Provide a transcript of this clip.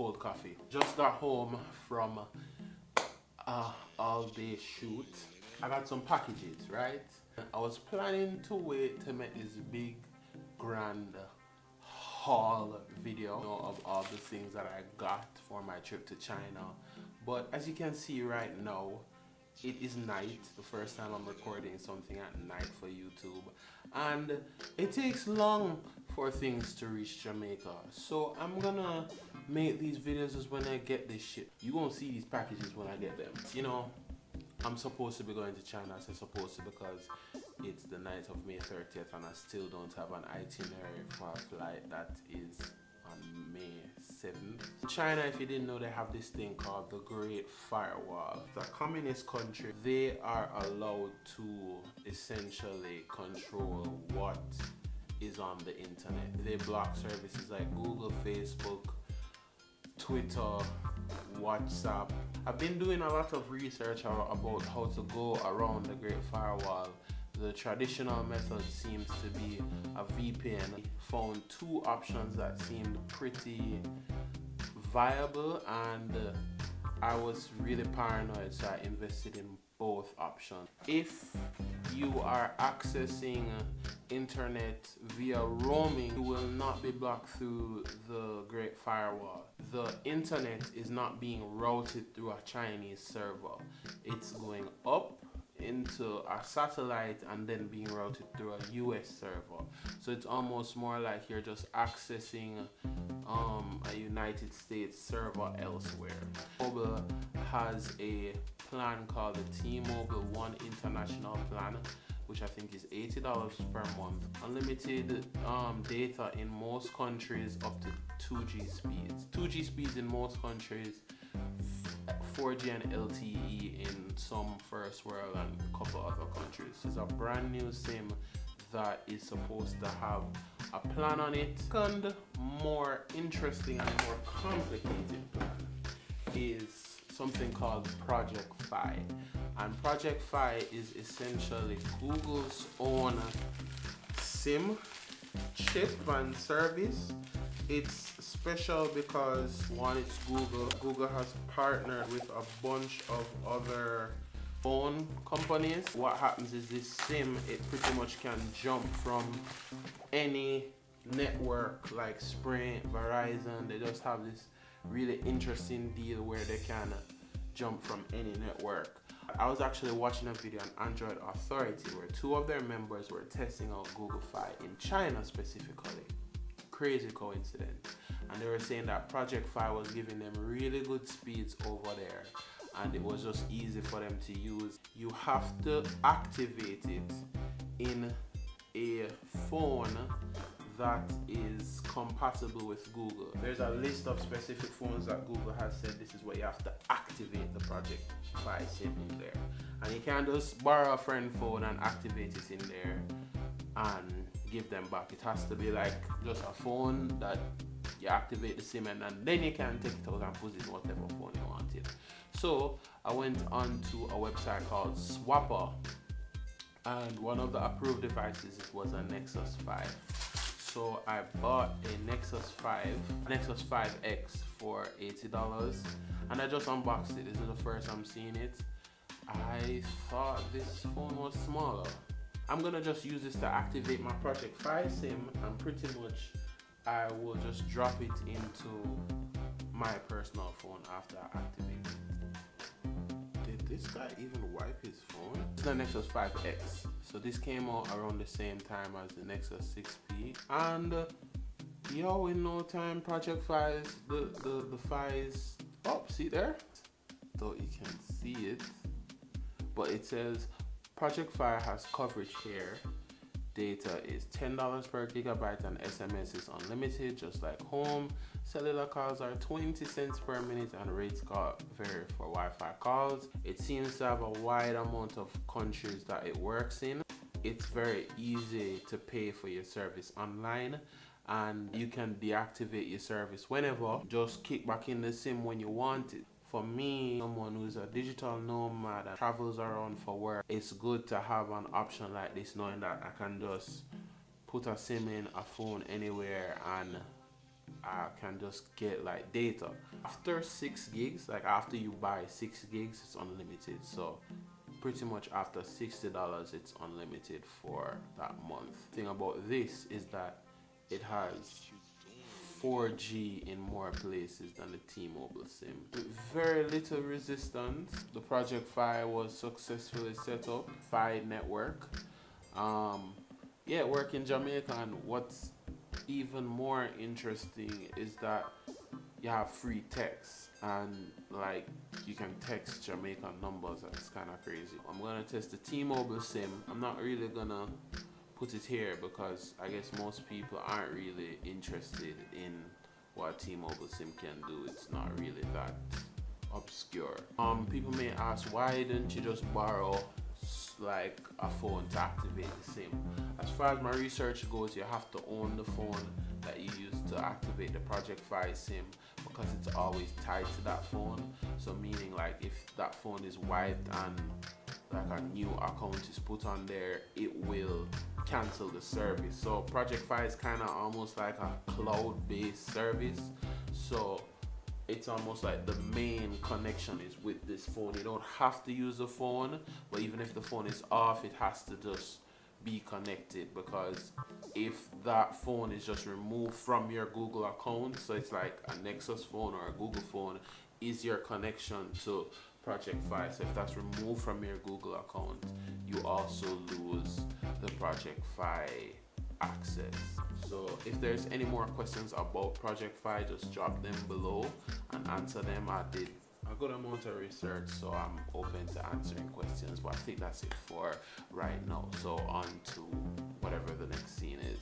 cold coffee. Just got home from all day shoot. I got some packages, right? I was planning to wait to make this big grand haul video of all the things that I got for my trip to China, but as you can see right now, it is night. The first time I'm recording something at night for YouTube, and it takes long for things to reach Jamaica. So I'm gonna make these videos just when I get this shit. You won't see these packages when I get them. You know, I'm supposed to be going to China. I say supposed to because it's the night of May 30th and I still don't have an itinerary for a flight that is on May 7th. China, if you didn't know, they have this thing called the Great Firewall. The communist country, they are allowed to essentially control what is on the internet. They block services like Google, Facebook, Twitter, WhatsApp. I've been doing a lot of research about how to go around the Great Firewall. The traditional method seems to be a VPN. I found two options that seemed pretty viable, and I was really paranoid, so I invested in both options. If you are accessing internet via roaming, you will not be blocked through the Great Firewall. The internet is not being routed through a Chinese server. It's going up into a satellite and then being routed through a US server. So it's almost more like you're just accessing a United States server elsewhere. Mobile has a plan called the T-Mobile One International Plan, which I think is $80 per month. Unlimited data in most countries up to 2G speeds. 2G speeds in most countries, 4G and LTE in some first world and a couple other countries. It's a brand new SIM that is supposed to have a plan on it. Second, more interesting and more complicated plan is something called Project Fi. And Project Fi is essentially Google's own SIM chip and service. It's special because one, it's Google. Google has partnered with a bunch of other phone companies. What happens is this SIM, it pretty much can jump from any network like Sprint, Verizon. They just have this really interesting deal where they can jump from any network. I was actually watching a video on Android Authority where two of their members were testing out Google Fi in China specifically. Crazy coincidence. And they were saying that Project Fi was giving them really good speeds over there, and it was just easy for them to use. You have to activate it in a phone that is compatible with Google. There's a list of specific phones that Google has said this is where you have to activate the Project Fi SIM in there. And you can't just borrow a friend phone and activate it in there and give them back. It has to be like just a phone that you activate the SIM and then you can take it out and put it in whatever phone you want it. So I went onto a website called Swapper, and one of the approved devices was a Nexus 5. So I bought a Nexus 5X for $80, and I just unboxed it. This is the first I'm seeing it. I thought this phone was smaller. I'm gonna just use this to activate my Project Fi SIM, and pretty much I will just drop it into my personal phone after I activate it. Did this guy even wipe his phone? It's the Nexus 5X. So this came out around the same time as the Nexus 6P. And yo, in no time, Project Fi is, the Fi is up, see there? Though you can see it, but it says Project Fi has coverage here. Data is $10 per gigabyte and SMS is unlimited, just like home. Cellular calls are 20 cents per minute and rates vary for Wi-Fi calls. It seems to have a wide amount of countries that it works in. It's very easy to pay for your service online, and you can deactivate your service whenever. Just kick back in the SIM when you want it. For me, someone who's a digital nomad and travels around for work, it's good to have an option like this, knowing that I can just put a SIM in a phone anywhere and I can just get like data. After 6 gigs, like after you buy 6 gigs, it's unlimited. So pretty much after $60, it's unlimited for that month. The thing about this is that it has 4G in more places than the T-Mobile SIM. With very little resistance, the Project Fi was successfully set up. Fi network. Yeah, it works in Jamaica, and what's even more interesting is that you have free text, and like you can text Jamaican numbers. That's kind of crazy. I'm gonna test the T-Mobile SIM. I'm not really gonna put it here because I guess most people aren't really interested in what T-Mobile SIM can do. It's not really that obscure. People may ask, why didn't you just borrow like a phone to activate the SIM? As far as my research goes, you have to own the phone that you use to activate the Project Fi SIM, because it's always tied to that phone. So meaning like if that phone is wiped and like a new account is put on there, it will cancel the service. So Project Fi is kind of almost like a cloud-based service. So it's almost like the main connection is with this phone. You don't have to use the phone, but even if the phone is off, it has to just be connected, because if that phone is just removed from your Google account, so it's like a Nexus phone or a Google phone, is your connection to Project Fi. So if that's removed from your Google account, you also lose the Project Fi access. So if there's any more questions about Project Fi, just drop them below and answer them. I did a good amount of research, so I'm open to answering questions, but I think that's it for right now. So on to whatever the next scene is.